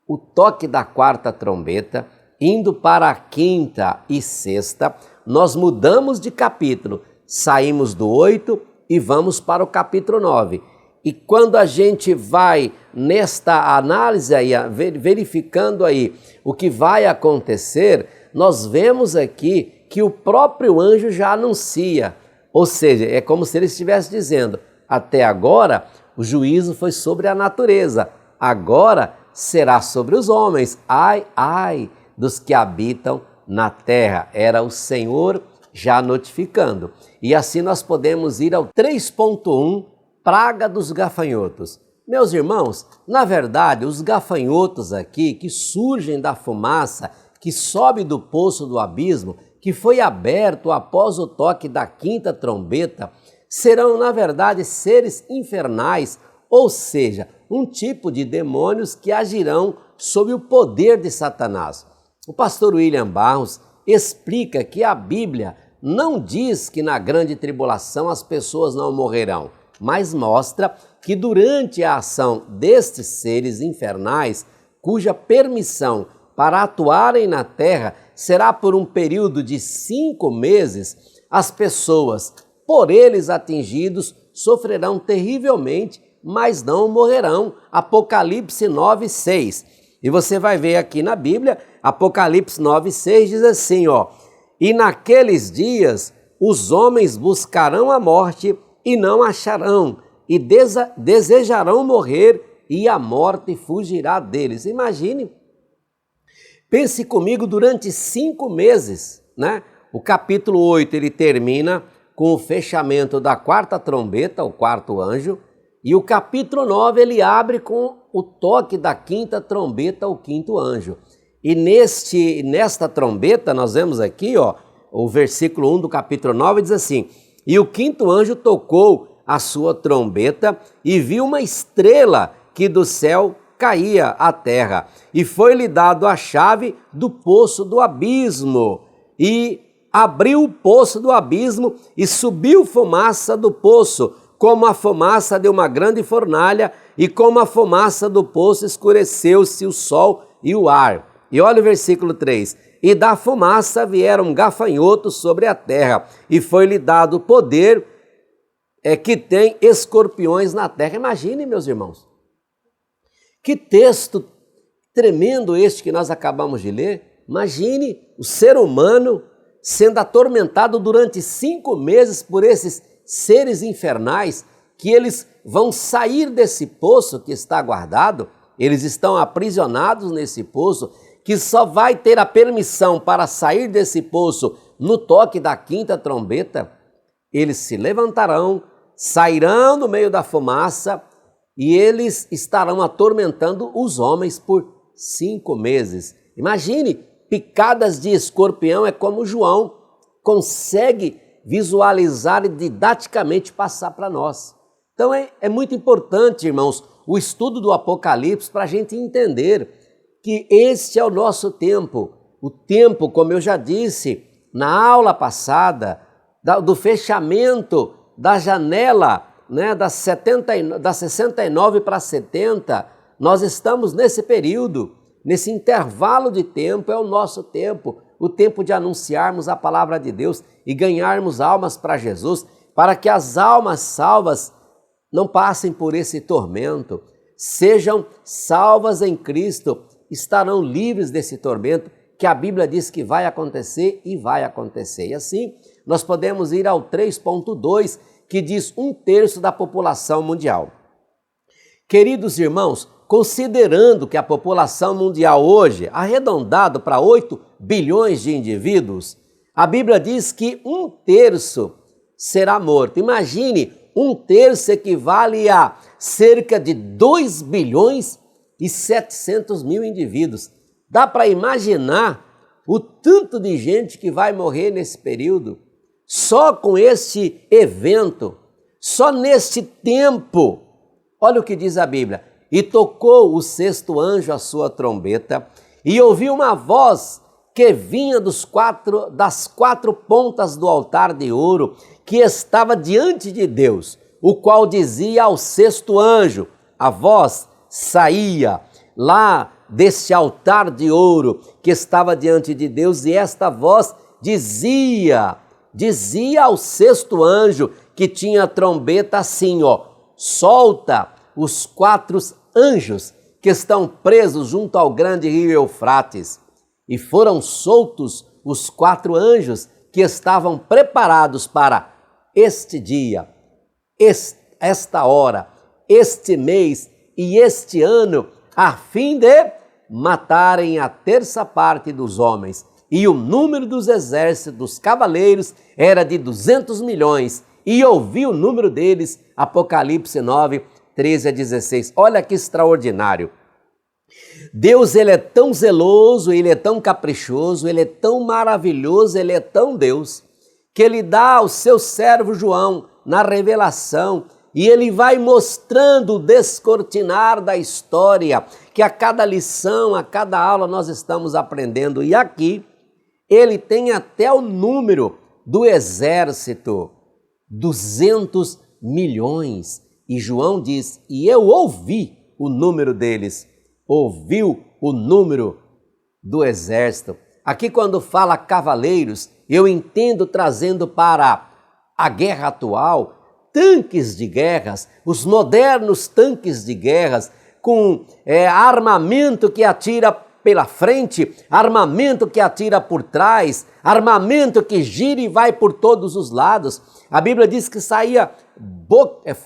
o toque da quarta trombeta, indo para a quinta e sexta, nós mudamos de capítulo, saímos do 8 e vamos para o capítulo 9. E quando a gente vai nesta análise aí, verificando aí o que vai acontecer, nós vemos aqui que o próprio anjo já anuncia, ou seja, é como se ele estivesse dizendo, até agora o juízo foi sobre a natureza, agora será sobre os homens, ai, ai dos que habitam na terra, era o Senhor já notificando. E assim nós podemos ir ao 3.1, praga dos gafanhotos. Meus irmãos, na verdade, os gafanhotos aqui que surgem da fumaça, que sobe do poço do abismo, que foi aberto após o toque da quinta trombeta, serão, na verdade, seres infernais, ou seja, um tipo de demônios que agirão sob o poder de Satanás. O pastor William Barros explica que a Bíblia não diz que na grande tribulação as pessoas não morrerão, mas mostra que durante a ação destes seres infernais, cuja permissão para atuarem na terra será por um período de 5 meses, as pessoas, por eles atingidos, sofrerão terrivelmente, mas não morrerão. Apocalipse 9:6. E você vai ver aqui na Bíblia, Apocalipse 9:6 diz assim, ó: e naqueles dias os homens buscarão a morte e não acharão, e desejarão morrer, e a morte fugirá deles. Imagine, pense comigo, durante 5 meses, né? O capítulo 8 ele termina com o fechamento da quarta trombeta, o quarto anjo, e o capítulo 9 ele abre com o toque da quinta trombeta, o quinto anjo. E nesta trombeta nós vemos aqui, ó, o versículo 1 do capítulo 9 diz assim: e o quinto anjo tocou a sua trombeta e viu uma estrela que do céu caía à terra, e foi-lhe dado a chave do poço do abismo, e abriu o poço do abismo e subiu fumaça do poço, como a fumaça de uma grande fornalha, e como a fumaça do poço escureceu-se o sol e o ar. E olha o versículo 3: e da fumaça vieram gafanhotos sobre a terra, e foi-lhe dado poder que tem escorpiões na terra. Imagine, meus irmãos, que texto tremendo este que nós acabamos de ler. Imagine o ser humano sendo atormentado durante 5 meses por esses seres infernais, que eles vão sair desse poço que está guardado, eles estão aprisionados nesse poço, que só vai ter a permissão para sair desse poço no toque da quinta trombeta. Eles se levantarão, sairão do meio da fumaça e eles estarão atormentando os homens por 5 meses. Imagine, picadas de escorpião é como João consegue visualizar e didaticamente passar para nós. Então é muito importante, irmãos, o estudo do Apocalipse para a gente entender que este é o nosso tempo. O tempo, como eu já disse na aula passada, do fechamento da janela, né, das 69 para 70, nós estamos nesse período, nesse intervalo de tempo, é o nosso tempo, o tempo de anunciarmos a palavra de Deus e ganharmos almas para Jesus, para que as almas salvas não passem por esse tormento, sejam salvas em Cristo, estarão livres desse tormento que a Bíblia diz que vai acontecer e vai acontecer. E assim, nós podemos ir ao 3.2, que diz 1/3 da população mundial. Queridos irmãos, considerando que a população mundial hoje, arredondado para 8 bilhões de indivíduos, a Bíblia diz que 1/3 será morto. Imagine, 1/3 equivale a cerca de 2 bilhões e 700 mil indivíduos. Dá para imaginar o tanto de gente que vai morrer nesse período? Só com este evento, só neste tempo. Olha o que diz a Bíblia: e tocou o 6º anjo a sua trombeta, e ouviu uma voz que vinha das 4 pontas do altar de ouro que estava diante de Deus, o qual dizia ao 6º anjo, a voz saía lá deste altar de ouro que estava diante de Deus, e esta voz dizia ao sexto anjo que tinha a trombeta assim, ó: solta os 4 anjos que estão presos junto ao grande rio Eufrates. E foram soltos os 4 anjos que estavam preparados para este dia, esta hora, este mês e este ano, a fim de matarem a terça parte dos homens. E o número dos exércitos dos cavaleiros era de 200 milhões. E ouvi o número deles, Apocalipse 9, 13 a 16. Olha que extraordinário. Deus, ele é tão zeloso, ele é tão caprichoso, ele é tão maravilhoso, ele é tão Deus, que ele dá ao seu servo João na revelação, e ele vai mostrando o descortinar da história, que a cada lição, a cada aula nós estamos aprendendo. E aqui ele tem até o número do exército, 200 milhões. E João diz, e eu ouvi o número deles, ouviu o número do exército. Aqui quando fala cavaleiros, eu entendo trazendo para a guerra atual, tanques de guerras, os modernos tanques de guerras, com armamento que atira pela frente, armamento que atira por trás, armamento que gira e vai por todos os lados. A Bíblia diz que saía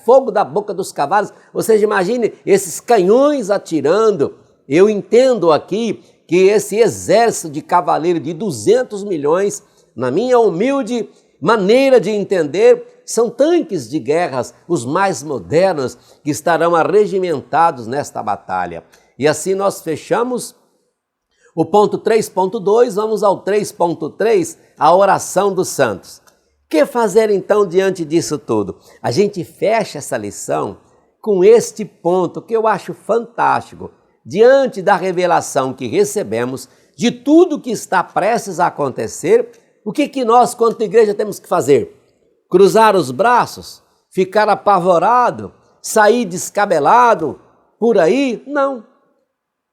fogo da boca dos cavalos. Ou seja, imagine esses canhões atirando. Eu entendo aqui que esse exército de cavaleiros de 200 milhões, na minha humilde maneira de entender, são tanques de guerras, os mais modernos, que estarão arregimentados nesta batalha. E assim nós fechamos o ponto 3.2, vamos ao 3.3, a oração dos santos. O que fazer então diante disso tudo? A gente fecha essa lição com este ponto que eu acho fantástico. Diante da revelação que recebemos de tudo que está prestes a acontecer, o que nós, quanto igreja, temos que fazer? Cruzar os braços? Ficar apavorado? Sair descabelado por aí? Não.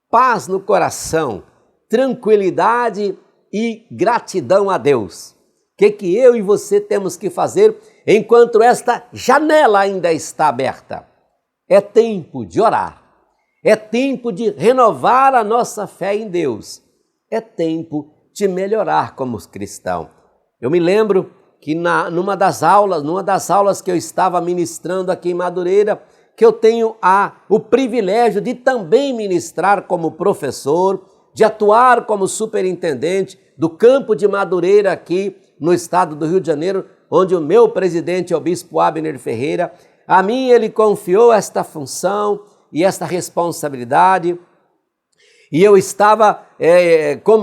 Paz no coração, tranquilidade e gratidão a Deus. O que eu e você temos que fazer enquanto esta janela ainda está aberta? É tempo de orar. É tempo de renovar a nossa fé em Deus. É tempo de melhorar como cristão. Eu me lembro que numa das aulas que eu estava ministrando aqui em Madureira, que eu tenho o privilégio de também ministrar como professor, de atuar como superintendente do campo de Madureira aqui no estado do Rio de Janeiro, onde o meu presidente é o bispo Abner Ferreira. A mim ele confiou esta função e esta responsabilidade, e eu estava,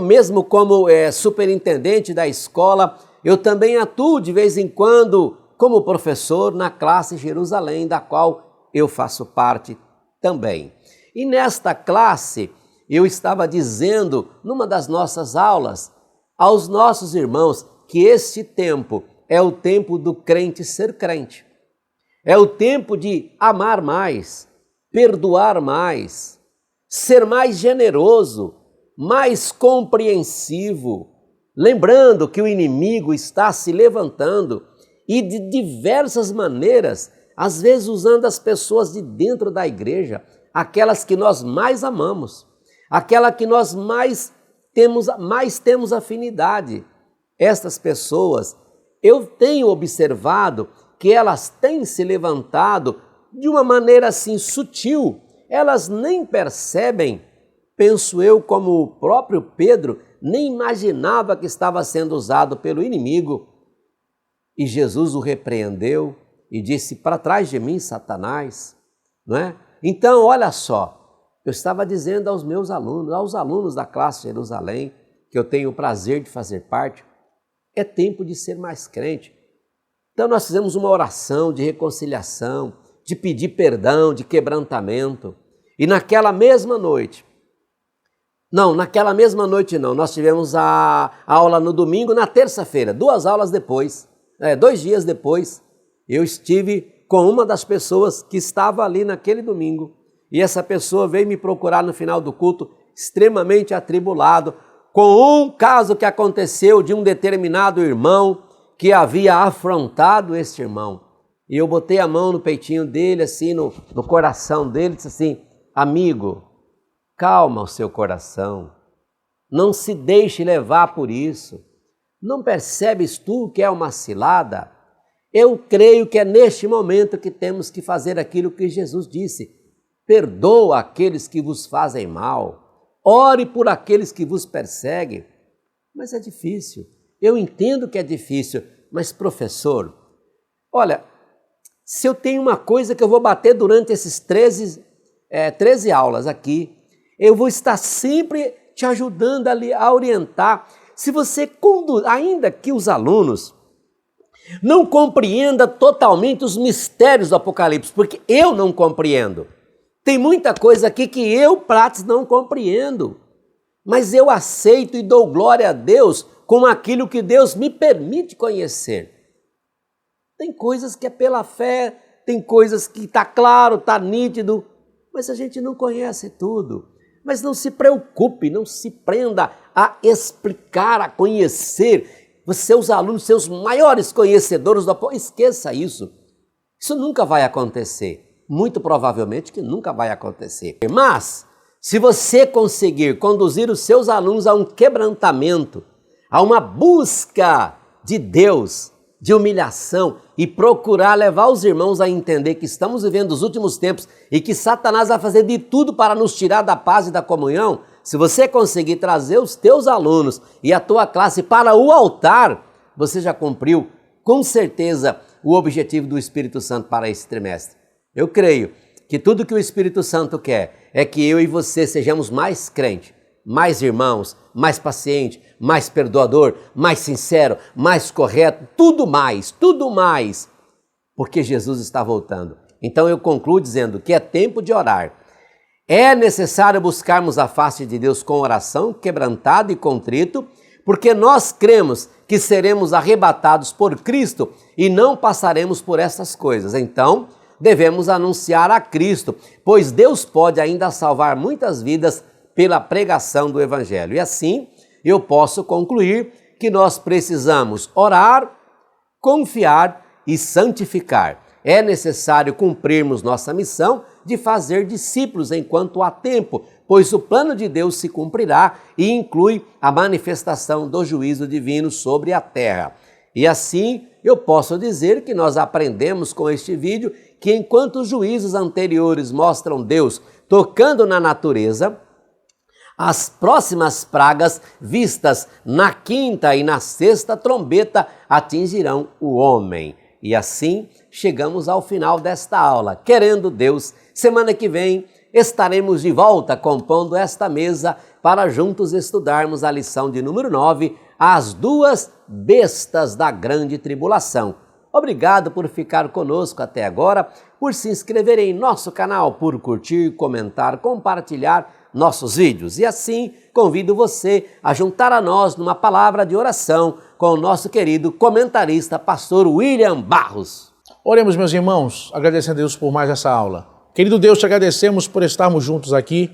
mesmo como superintendente da escola, eu também atuo de vez em quando como professor na classe Jerusalém, da qual eu faço parte também. E nesta classe, eu estava dizendo, numa das nossas aulas, aos nossos irmãos, que este tempo é o tempo do crente ser crente. É o tempo de amar mais, perdoar mais, ser mais generoso, mais compreensivo, lembrando que o inimigo está se levantando e de diversas maneiras, às vezes usando as pessoas de dentro da igreja, aquelas que nós mais amamos, aquela que nós mais temos afinidade. Estas pessoas, eu tenho observado que elas têm se levantado de uma maneira assim sutil, elas nem percebem, penso eu, como o próprio Pedro nem imaginava que estava sendo usado pelo inimigo. E Jesus o repreendeu e disse, para trás de mim, Satanás, não é? Então, olha só, eu estava dizendo aos meus alunos, aos alunos da classe Jerusalém, que eu tenho o prazer de fazer parte, é tempo de ser mais crente. Então nós fizemos uma oração de reconciliação, de pedir perdão, de quebrantamento. E naquela mesma noite, nós tivemos a aula no domingo, na terça-feira, 2 aulas depois, 2 dias depois, eu estive com uma das pessoas que estava ali naquele domingo. E essa pessoa veio me procurar no final do culto extremamente atribulado com um caso que aconteceu de um determinado irmão que havia afrontado este irmão. E eu botei a mão no peitinho dele, assim, no coração dele, e disse assim: amigo, calma o seu coração, não se deixe levar por isso. Não percebes tu que é uma cilada? Eu creio que é neste momento que temos que fazer aquilo que Jesus disse: perdoa aqueles que vos fazem mal, ore por aqueles que vos perseguem. Mas é difícil, eu entendo que é difícil, mas professor, olha, se eu tenho uma coisa que eu vou bater durante esses 13 aulas aqui, eu vou estar sempre te ajudando a orientar. Se você ainda que os alunos não compreenda totalmente os mistérios do Apocalipse, porque eu não compreendo. Tem muita coisa aqui que eu, Prates, não compreendo, mas eu aceito e dou glória a Deus com aquilo que Deus me permite conhecer. Tem coisas que é pela fé, tem coisas que está claro, está nítido, mas a gente não conhece tudo. Mas não se preocupe, não se prenda a explicar, a conhecer. Seus alunos, seus maiores conhecedores do Apocalipse, esqueça isso. Isso nunca vai acontecer. Muito provavelmente que nunca vai acontecer. Mas, se você conseguir conduzir os seus alunos a um quebrantamento, a uma busca de Deus, de humilhação, e procurar levar os irmãos a entender que estamos vivendo os últimos tempos e que Satanás vai fazer de tudo para nos tirar da paz e da comunhão, se você conseguir trazer os teus alunos e a tua classe para o altar, você já cumpriu com certeza o objetivo do Espírito Santo para esse trimestre. Eu creio que tudo que o Espírito Santo quer é que eu e você sejamos mais crentes, mais irmãos, mais paciente, mais perdoador, mais sincero, mais correto, tudo mais, porque Jesus está voltando. Então eu concluo dizendo que é tempo de orar. É necessário buscarmos a face de Deus com oração, quebrantado e contrito, porque nós cremos que seremos arrebatados por Cristo e não passaremos por essas coisas. Então, devemos anunciar a Cristo, pois Deus pode ainda salvar muitas vidas pela pregação do Evangelho. E assim, eu posso concluir que nós precisamos orar, confiar e santificar. É necessário cumprirmos nossa missão de fazer discípulos enquanto há tempo, pois o plano de Deus se cumprirá e inclui a manifestação do juízo divino sobre a terra. E assim, eu posso dizer que nós aprendemos com este vídeo que enquanto os juízos anteriores mostram Deus tocando na natureza, as próximas pragas vistas na quinta e na sexta trombeta atingirão o homem. E assim chegamos ao final desta aula. Querendo Deus, semana que vem estaremos de volta compondo esta mesa para juntos estudarmos a lição de número 9, as duas bestas da grande tribulação. Obrigado por ficar conosco até agora, por se inscrever em nosso canal, por curtir, comentar, compartilhar nossos vídeos. E assim, convido você a juntar a nós numa palavra de oração com o nosso querido comentarista, pastor William Barros. Oremos, meus irmãos, agradecendo a Deus por mais essa aula. Querido Deus, te agradecemos por estarmos juntos aqui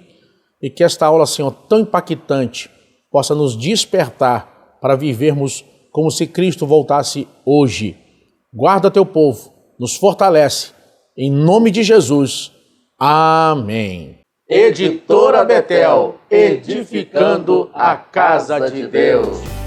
e que esta aula, Senhor, tão impactante, possa nos despertar para vivermos como se Cristo voltasse hoje. Guarda teu povo, nos fortalece, em nome de Jesus. Amém. Editora Betel, edificando a casa de Deus.